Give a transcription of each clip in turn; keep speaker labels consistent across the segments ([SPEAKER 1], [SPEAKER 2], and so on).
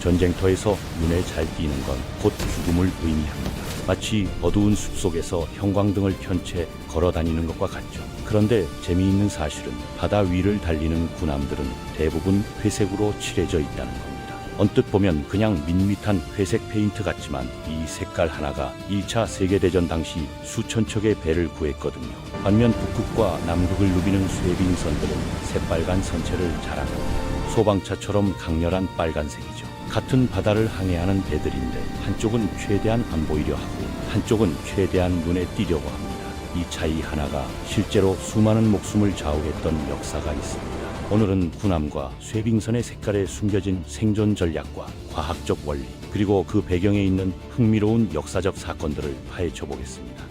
[SPEAKER 1] 전쟁터에서 눈에 잘 띄는 건 곧 죽음을 의미합니다. 마치 어두운 숲속에서 형광등을 켠 채 걸어 다니는 것과 같죠. 그런데 재미있는 사실은 바다 위를 달리는 군함들은 대부분 회색으로 칠해져 있다는 겁니다. 언뜻 보면 그냥 밋밋한 회색 페인트 같지만 이 색깔 하나가 2차 세계대전 당시 수천 척의 배를 구했거든요. 반면 북극과 남극을 누비는 쇄빙선들은 새빨간 선체를 자랑합니다. 소방차처럼 강렬한 빨간색이죠. 같은 바다를 항해하는 배들인데 한쪽은 최대한 안 보이려 하고 한쪽은 최대한 눈에 띄려고 합니다. 이 차이 하나가 실제로 수많은 목숨을 좌우했던 역사가 있습니다. 오늘은 군함과 쇄빙선의 색깔에 숨겨진 생존 전략과 과학적 원리, 그리고 그 배경에 있는 흥미로운 역사적 사건들을 파헤쳐 보겠습니다.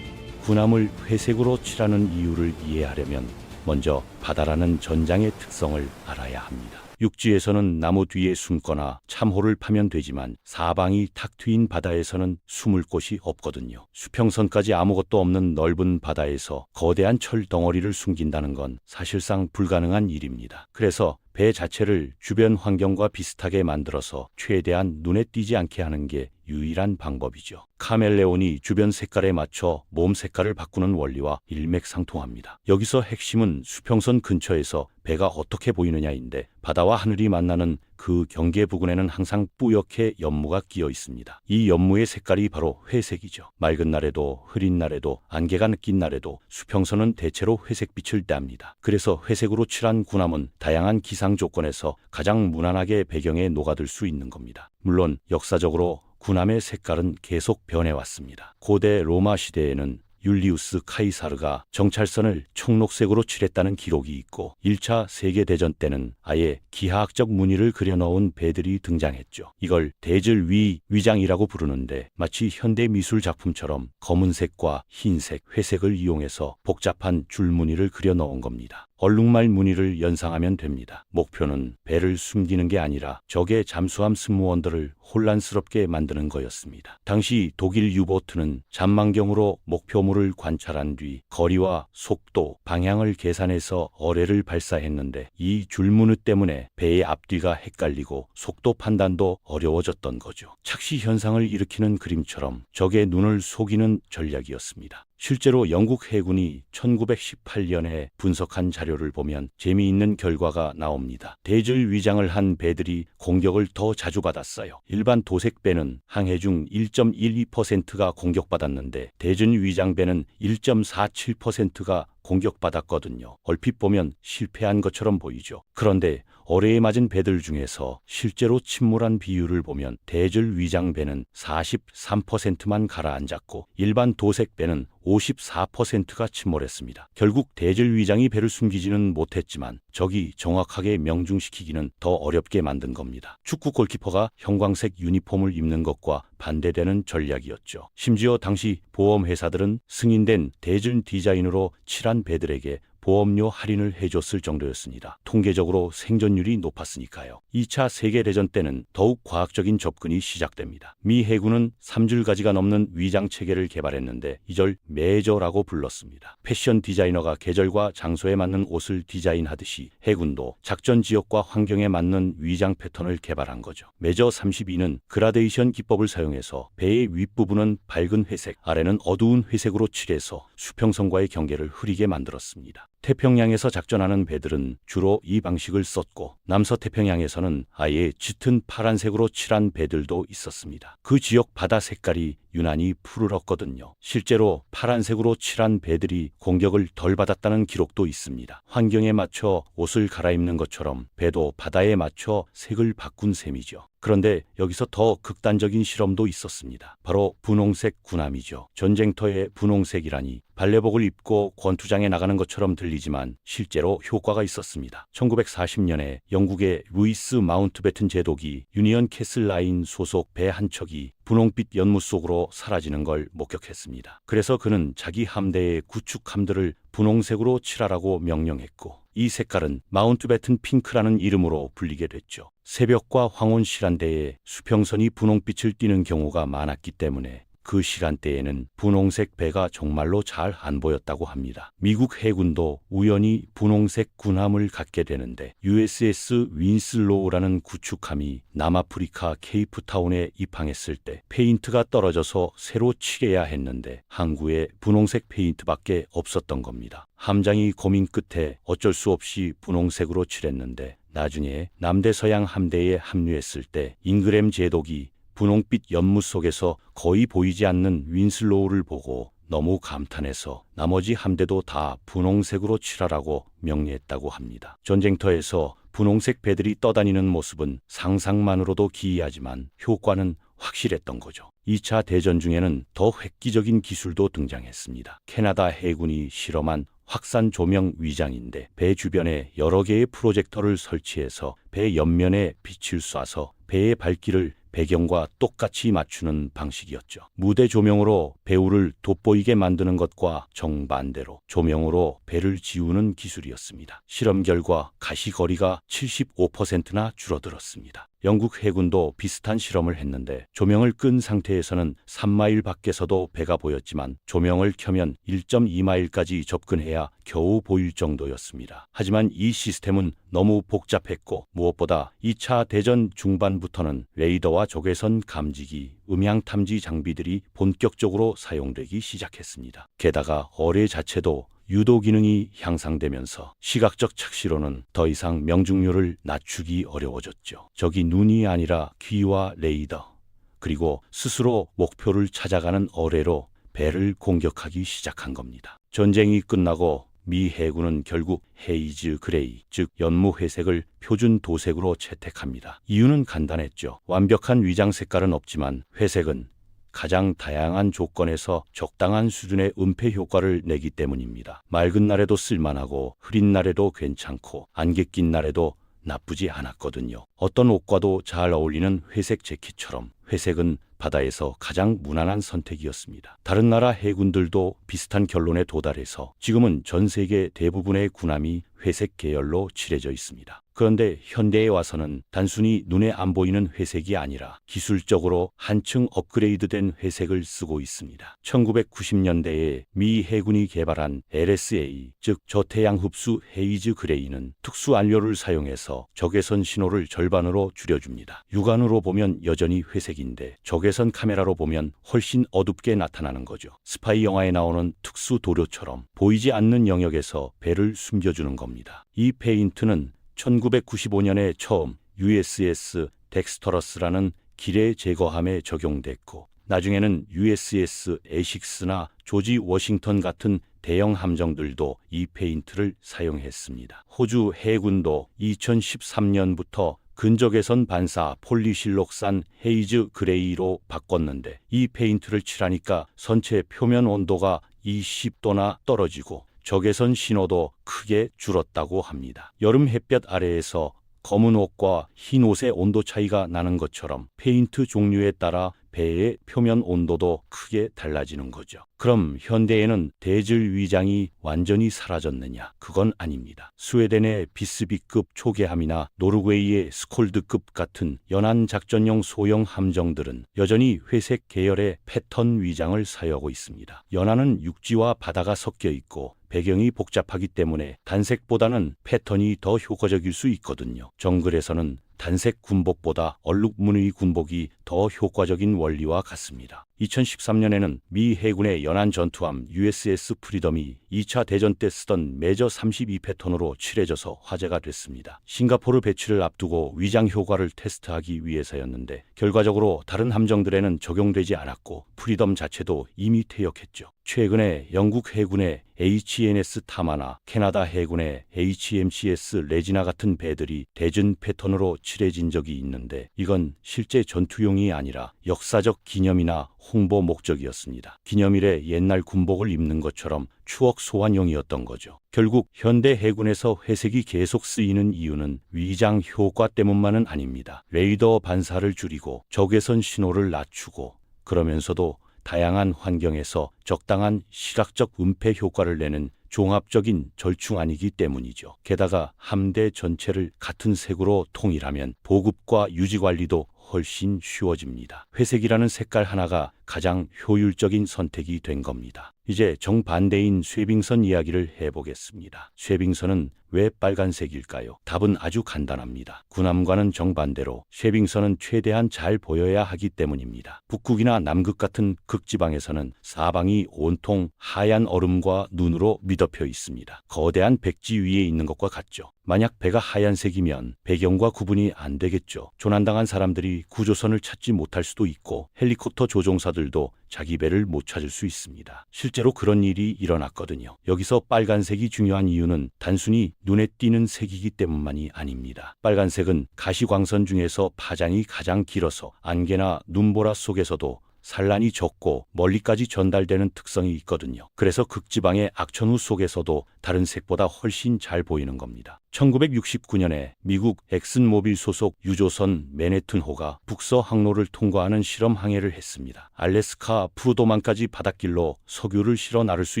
[SPEAKER 1] 군함을 회색으로 칠하는 이유를 이해하려면 먼저 바다라는 전장의 특성을 알아야 합니다. 육지에서는 나무 뒤에 숨거나 참호를 파면 되지만 사방이 탁 트인 바다에서는 숨을 곳이 없거든요. 수평선까지 아무것도 없는 넓은 바다에서 거대한 철 덩어리를 숨긴다는 건 사실상 불가능한 일입니다. 그래서 배 자체를 주변 환경과 비슷하게 만들어서 최대한 눈에 띄지 않게 하는 게 유일한 방법이죠. 카멜레온이 주변 색깔에 맞춰 몸 색깔을 바꾸는 원리와 일맥상통합니다. 여기서 핵심은 수평선 근처에서 배가 어떻게 보이느냐인데, 바다와 하늘이 만나는 그 경계 부근에는 항상 뿌옇게 연무가 끼어 있습니다. 이 연무의 색깔이 바로 회색이죠. 맑은 날에도 흐린 날에도 안개가 느낀 날에도 수평선은 대체로 회색빛을 뗍니다. 그래서 회색으로 칠한 군함은 다양한 기상 조건에서 가장 무난하게 배경에 녹아들 수 있는 겁니다. 물론 역사적으로 군함의 색깔은 계속 변해왔습니다. 고대 로마 시대에는 율리우스 카이사르가 정찰선을 청록색으로 칠했다는 기록이 있고 1차 세계대전 때는 아예 기하학적 무늬를 그려넣은 배들이 등장했죠. 이걸 대질위 위장이라고 부르는데 마치 현대 미술 작품처럼 검은색과 흰색, 회색을 이용해서 복잡한 줄무늬를 그려넣은 겁니다. 얼룩말 무늬를 연상하면 됩니다. 목표는 배를 숨기는 게 아니라 적의 잠수함 승무원들을 혼란스럽게 만드는 거였습니다. 당시 독일 유보트는 잠망경으로 목표물을 관찰한 뒤 거리와 속도, 방향을 계산해서 어뢰를 발사했는데 이 줄무늬 때문에 배의 앞뒤가 헷갈리고 속도 판단도 어려워졌던 거죠. 착시 현상을 일으키는 그림처럼 적의 눈을 속이는 전략이었습니다. 실제로 영국 해군이 1918년에 분석한 자료를 보면 재미있는 결과가 나옵니다. 대질 위장을 한 배들이 공격을 더 자주 받았어요. 일반 도색배는 항해 중 1.12%가 공격받았는데 대질 위장배는 1.47%가 공격받았거든요. 얼핏 보면 실패한 것처럼 보이죠. 그런데 어뢰에 맞은 배들 중에서 실제로 침몰한 비율을 보면 대질 위장배는 43%만 가라앉았고 일반 도색배는 54%가 침몰했습니다. 결국 대질 위장이 배를 숨기지는 못했지만 적이 정확하게 명중시키기는 더 어렵게 만든 겁니다. 축구 골키퍼가 형광색 유니폼을 입는 것과 반대되는 전략이었죠. 심지어 당시 보험회사들은 승인된 대질 디자인으로 칠한 배들에게 보험료 할인을 해줬을 정도였습니다. 통계적으로 생존율이 높았으니까요. 2차 세계대전 때는 더욱 과학적인 접근이 시작됩니다. 미 해군은 3줄가지가 넘는 위장 체계를 개발했는데 이걸 메저라고 불렀습니다. 패션 디자이너가 계절과 장소에 맞는 옷을 디자인하듯이 해군도 작전 지역과 환경에 맞는 위장 패턴을 개발한 거죠. 메저 32는 그라데이션 기법을 사용해서 배의 윗부분은 밝은 회색, 아래는 어두운 회색으로 칠해서 수평선과의 경계를 흐리게 만들었습니다. 태평양에서 작전하는 배들은 주로 이 방식을 썼고 남서태평양에서는 아예 짙은 파란색으로 칠한 배들도 있었습니다. 그 지역 바다 색깔이 유난히 푸르렀거든요. 실제로 파란색으로 칠한 배들이 공격을 덜 받았다는 기록도 있습니다. 환경에 맞춰 옷을 갈아입는 것처럼 배도 바다에 맞춰 색을 바꾼 셈이죠. 그런데 여기서 더 극단적인 실험도 있었습니다. 바로 분홍색 군함이죠. 전쟁터의 분홍색이라니 발레복을 입고 권투장에 나가는 것처럼 들리지만 실제로 효과가 있었습니다. 1940년에 영국의 루이스 마운트배튼 제독이 유니언 캐슬 라인 소속 배 한 척이 분홍빛 연무 속으로 사라지는 걸 목격했습니다. 그래서 그는 자기 함대의 구축함들을 분홍색으로 칠하라고 명령했고 이 색깔은 마운트배튼 핑크라는 이름으로 불리게 됐죠. 새벽과 황혼 시간대에 수평선이 분홍빛을 띠는 경우가 많았기 때문에 그 시간대에는 분홍색 배가 정말로 잘 안 보였다고 합니다. 미국 해군도 우연히 분홍색 군함을 갖게 되는데 USS 윈슬로우라는 구축함이 남아프리카 케이프타운에 입항했을 때 페인트가 떨어져서 새로 칠해야 했는데 항구에 분홍색 페인트밖에 없었던 겁니다. 함장이 고민 끝에 어쩔 수 없이 분홍색으로 칠했는데 나중에 남대서양 함대에 합류했을 때 잉그램 제독이 분홍빛 연무 속에서 거의 보이지 않는 윈슬로우를 보고 너무 감탄해서 나머지 함대도 다 분홍색으로 칠하라고 명령했다고 합니다. 전쟁터에서 분홍색 배들이 떠다니는 모습은 상상만으로도 기이하지만 효과는 확실했던 거죠. 2차 대전 중에는 더 획기적인 기술도 등장했습니다. 캐나다 해군이 실험한 확산 조명 위장인데 배 주변에 여러 개의 프로젝터를 설치해서 배 옆면에 빛을 쏴서 배의 밝기를 배경과 똑같이 맞추는 방식이었죠. 무대 조명으로 배우를 돋보이게 만드는 것과 정반대로 조명으로 배를 지우는 기술이었습니다. 실험 결과 가시거리가 75%나 줄어들었습니다. 영국 해군도 비슷한 실험을 했는데 조명을 끈 상태에서는 3마일 밖에서도 배가 보였지만 조명을 켜면 1.2마일까지 접근해야 겨우 보일 정도였습니다. 하지만 이 시스템은 너무 복잡했고 무엇보다 2차 대전 중반부터는 레이더와 적외선 감지기, 음향 탐지 장비들이 본격적으로 사용되기 시작했습니다. 게다가 어뢰 자체도 유도 기능이 향상되면서 시각적 착시로는 더 이상 명중률을 낮추기 어려워졌죠. 적이 눈이 아니라 귀와 레이더, 그리고 스스로 목표를 찾아가는 어뢰로 배를 공격하기 시작한 겁니다. 전쟁이 끝나고 미 해군은 결국 헤이즈 그레이, 즉 연무 회색을 표준 도색으로 채택합니다. 이유는 간단했죠. 완벽한 위장 색깔은 없지만 회색은 가장 다양한 조건에서 적당한 수준의 은폐 효과를 내기 때문입니다. 맑은 날에도 쓸만하고 흐린 날에도 괜찮고 안개 낀 날에도 나쁘지 않았거든요. 어떤 옷과도 잘 어울리는 회색 재킷처럼 회색은 바다에서 가장 무난한 선택이었습니다. 다른 나라 해군들도 비슷한 결론에 도달해서 지금은 전 세계 대부분의 군함이 회색 계열로 칠해져 있습니다. 그런데 현대에 와서는 단순히 눈에 안 보이는 회색이 아니라 기술적으로 한층 업그레이드된 회색을 쓰고 있습니다. 1990년대에 미 해군이 개발한 LSA, 즉 저태양 흡수 헤이즈 그레이는 특수 안료를 사용해서 적외선 신호를 절반으로 줄여줍니다. 육안으로 보면 여전히 회색인데 적외선 카메라로 보면 훨씬 어둡게 나타나는 거죠. 스파이 영화에 나오는 특수 도료처럼 보이지 않는 영역에서 배를 숨겨주는 겁니다. 이 페인트는 1995년에 처음 USS 덱스터러스라는 기뢰 제거함에 적용됐고 나중에는 USS 에식스나 조지 워싱턴 같은 대형 함정들도 이 페인트를 사용했습니다. 호주 해군도 2013년부터 근적외선 반사 폴리실록산 헤이즈 그레이로 바꿨는데 이 페인트를 칠하니까 선체 표면 온도가 20도나 떨어지고 적외선 신호도 크게 줄었다고 합니다. 여름 햇볕 아래에서 검은 옷과 흰 옷의 온도 차이가 나는 것처럼 페인트 종류에 따라 배의 표면 온도도 크게 달라지는 거죠. 그럼 현대에는 대질 위장이 완전히 사라졌느냐? 그건 아닙니다. 스웨덴의 비스비급 초계함이나 노르웨이의 스콜드급 같은 연안 작전용 소형 함정들은 여전히 회색 계열의 패턴 위장을 사용하고 있습니다. 연안은 육지와 바다가 섞여 있고 배경이 복잡하기 때문에 단색보다는 패턴이 더 효과적일 수 있거든요. 정글에서는 단색 군복보다 얼룩무늬 군복이 더 효과적인 원리와 같습니다. 2013년에는 미 해군의 연안 전투함 USS 프리덤이 2차 대전 때 쓰던 메저 32 패턴으로 칠해져서 화제가 됐습니다. 싱가포르 배치를 앞두고 위장 효과를 테스트하기 위해서였는데 결과적으로 다른 함정들에는 적용되지 않았고 프리덤 자체도 이미 퇴역했죠. 최근에 영국 해군의 HMS 타마나 캐나다 해군의 HMCS 레지나 같은 배들이 대전 패턴으로 칠해진 적이 있는데 이건 실제 전투용이 아니라 역사적 기념이나 홍보 목적이었습니다. 기념일에 옛날 군복을 입는 것처럼 추억 소환용이었던 거죠. 결국 현대 해군에서 회색이 계속 쓰이는 이유는 위장 효과 때문만은 아닙니다. 레이더 반사를 줄이고 적외선 신호를 낮추고 그러면서도 다양한 환경에서 적당한 시각적 은폐 효과를 내는 종합적인 절충안이기 때문이죠. 게다가 함대 전체를 같은 색으로 통일하면 보급과 유지 관리도 훨씬 쉬워집니다. 회색이라는 색깔 하나가 가장 효율적인 선택이 된 겁니다. 이제 정반대인 쇠빙선 이야기를 해보겠습니다. 쇠빙선은 왜 빨간색일까요? 답은 아주 간단합니다. 군함과는 정반대로 쇠빙선은 최대한 잘 보여야 하기 때문입니다. 북극이나 남극 같은 극지방에서는 사방이 온통 하얀 얼음과 눈으로 미덮여 있습니다. 거대한 백지 위에 있는 것과 같죠. 만약 배가 하얀색이면 배경과 구분이 안 되겠죠. 조난당한 사람들이 구조선을 찾지 못할 수도 있고 헬리콥터 조종사들도 자기 배를 못 찾을 수 있습니다. 실제로 그런 일이 일어났거든요. 여기서 빨간색이 중요한 이유는 단순히 눈에 띄는 색이기 때문만이 아닙니다. 빨간색은 가시광선 중에서 파장이 가장 길어서 안개나 눈보라 속에서도 산란이 적고 멀리까지 전달되는 특성이 있거든요. 그래서 극지방의 악천후 속에서도 다른 색보다 훨씬 잘 보이는 겁니다. 1969년에 미국 엑슨모빌 소속 유조선 맨해튼호가 북서 항로를 통과하는 실험 항해를 했습니다. 알래스카 푸르도만까지 바닷길로 석유를 실어 나를 수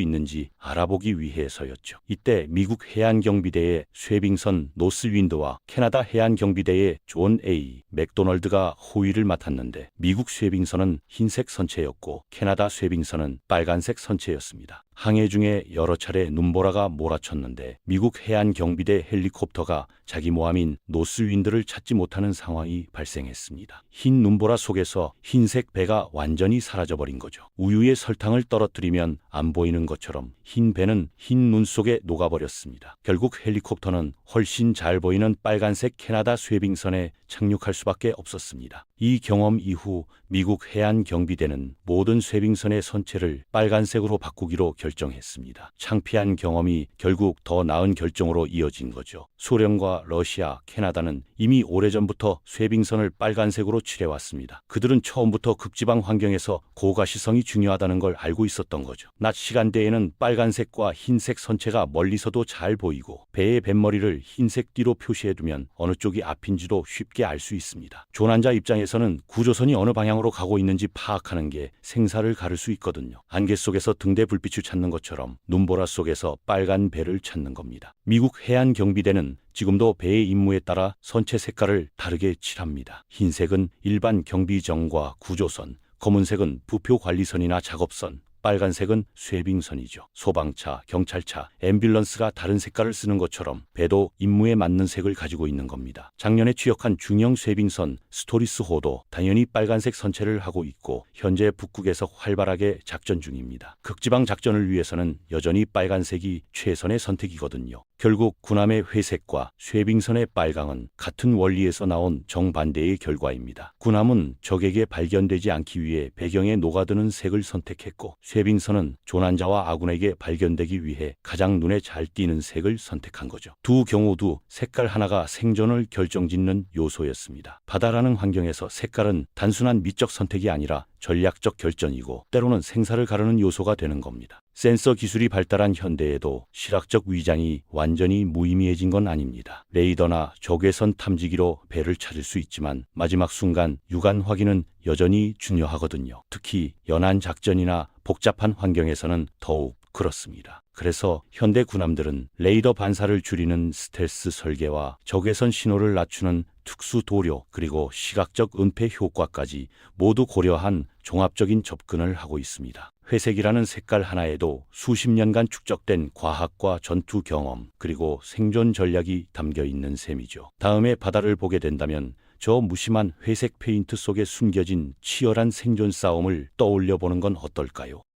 [SPEAKER 1] 있는지 알아보기 위해서였죠. 이때 미국 해안경비대의 쇠빙선 노스윈드와 캐나다 해안경비대의 존 A. 맥도널드가 호위를 맡았는데 미국 쇠빙선은 흰색 선체였고 캐나다 쇠빙선은 빨간색 선체였습니다. 항해 중에 여러 차례 눈보라가 몰아쳤는데 미국 해안경비대 헬리콥터가 자기 모함인 노스윈드를 찾지 못하는 상황이 발생했습니다. 흰 눈보라 속에서 흰색 배가 완전히 사라져버린 거죠. 우유에 설탕을 떨어뜨리면 안 보이는 것처럼 흰 배는 흰 눈 속에 녹아버렸습니다. 결국 헬리콥터는 훨씬 잘 보이는 빨간색 캐나다 쇠빙선에 착륙할 수밖에 없었습니다. 이 경험 이후 미국 해안경비대는 모든 쇠빙선의 선체를 빨간색으로 바꾸기로 결정했습니다. 창피한 경험이 결국 더 나은 결정으로 이어진 거죠. 소련과 러시아, 캐나다는 이미 오래전부터 쇠빙선을 빨간색으로 칠해왔습니다. 그들은 처음부터 극지방 환경에서 고가시성이 중요하다는 걸 알고 있었던 거죠. 낮 시간대에는 빨간색과 흰색 선체가 멀리서도 잘 보이고 배의 뱃머리를 흰색 띠로 표시해두면 어느 쪽이 앞인지도 쉽게 알 수 있습니다. 조난자 입장에서는 구조선이 어느 방향으로 가고 있는지 파악하는 게 생사를 가를 수 있거든요. 안개 속에서 등대 불빛을 찾는 것처럼 눈보라 속에서 빨간 배를 찾는 겁니다. 미국 해안경비대는 지금도 배의 임무에 따라 선체 색깔을 다르게 칠합니다. 흰색은 일반 경비정과 구조선, 검은색은 부표관리선이나 작업선, 빨간색은 쇠빙선이죠. 소방차, 경찰차, 앰뷸런스가 다른 색깔을 쓰는 것처럼 배도 임무에 맞는 색을 가지고 있는 겁니다. 작년에 취역한 중형 쇠빙선 스토리스호도 당연히 빨간색 선체를 하고 있고 현재 북극에서 활발하게 작전 중입니다. 극지방 작전을 위해서는 여전히 빨간색이 최선의 선택이거든요. 결국 군함의 회색과 쇠빙선의 빨강은 같은 원리에서 나온 정반대의 결과입니다. 군함은 적에게 발견되지 않기 위해 배경에 녹아드는 색을 선택했고 쇠빙선은 조난자와 아군에게 발견되기 위해 가장 눈에 잘 띄는 색을 선택한 거죠. 두 경우도 색깔 하나가 생존을 결정짓는 요소였습니다. 바다라는 환경에서 색깔은 단순한 미적 선택이 아니라 전략적 결정이고 때로는 생사를 가르는 요소가 되는 겁니다. 센서 기술이 발달한 현대에도 시각적 위장이 완전히 무의미해진 건 아닙니다. 레이더나 적외선 탐지기로 배를 찾을 수 있지만 마지막 순간 육안 확인은 여전히 중요하거든요. 특히 연안 작전이나 복잡한 환경에서는 더욱 그렇습니다. 그래서 현대 군함들은 레이더 반사를 줄이는 스텔스 설계와 적외선 신호를 낮추는 특수 도료 그리고 시각적 은폐 효과까지 모두 고려한 종합적인 접근을 하고 있습니다. 회색이라는 색깔 하나에도 수십 년간 축적된 과학과 전투 경험 그리고 생존 전략이 담겨 있는 셈이죠. 다음에 바다를 보게 된다면 저 무심한 회색 페인트 속에 숨겨진 치열한 생존 싸움을 떠올려 보는 건 어떨까요?